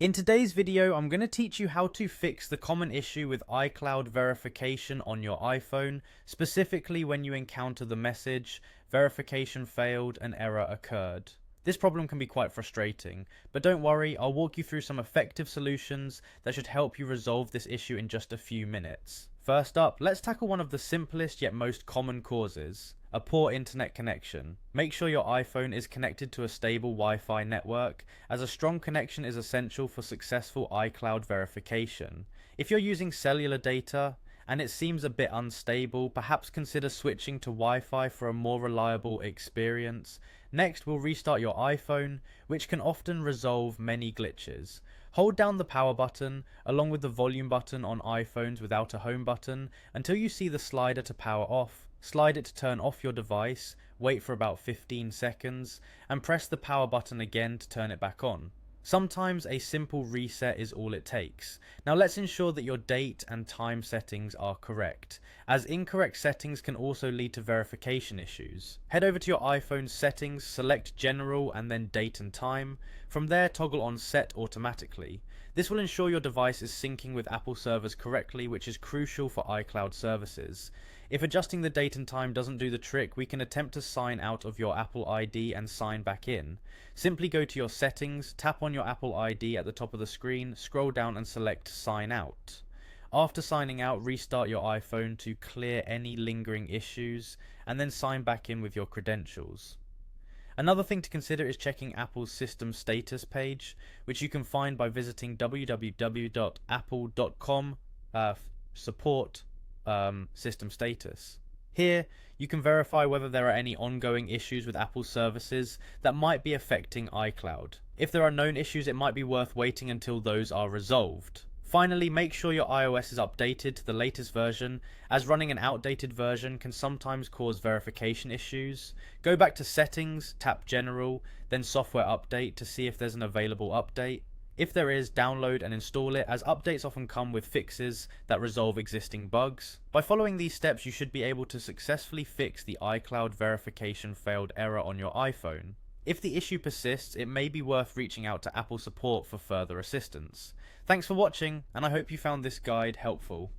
In today's video, I'm going to teach you how to fix the common issue with iCloud verification on your iPhone, specifically when you encounter the message, verification failed, an error occurred. This problem can be quite frustrating, but don't worry, I'll walk you through some effective solutions that should help you resolve this issue in just a few minutes. First up, let's tackle one of the simplest yet most common causes: a poor internet connection. Make sure your iPhone is connected to a stable Wi-Fi network, as a strong connection is essential for successful iCloud verification. If you're using cellular data and it seems a bit unstable, perhaps consider switching to Wi-Fi for a more reliable experience. Next, we'll restart your iPhone, which can often resolve many glitches. Hold down the power button, along with the volume button on iPhones without a home button, until you see the slider to power off. Slide it to turn off your device, wait for about 15 seconds, and press the power button again to turn it back on. Sometimes a simple reset is all it takes. Now let's ensure that your date and time settings are correct, as incorrect settings can also lead to verification issues. Head over to your iPhone's settings, select General and then Date and Time. From there, toggle on Set Automatically. This will ensure your device is syncing with Apple servers correctly, which is crucial for iCloud services. If adjusting the date and time doesn't do the trick, we can attempt to sign out of your Apple ID and sign back in. Simply go to your settings, tap on your Apple ID at the top of the screen, scroll down and select Sign Out. After signing out, restart your iPhone to clear any lingering issues, and then sign back in with your credentials. Another thing to consider is checking Apple's system status page, which you can find by visiting www.apple.com support system status. Here, you can verify whether there are any ongoing issues with Apple services that might be affecting iCloud. If there are known issues, it might be worth waiting until those are resolved. Finally, make sure your iOS is updated to the latest version, as running an outdated version can sometimes cause verification issues. Go back to Settings, tap General, then Software Update to see if there's an available update. If there is, download and install it, as updates often come with fixes that resolve existing bugs. By following these steps, you should be able to successfully fix the iCloud verification failed error on your iPhone. If the issue persists, it may be worth reaching out to Apple support for further assistance. Thanks for watching, and I hope you found this guide helpful.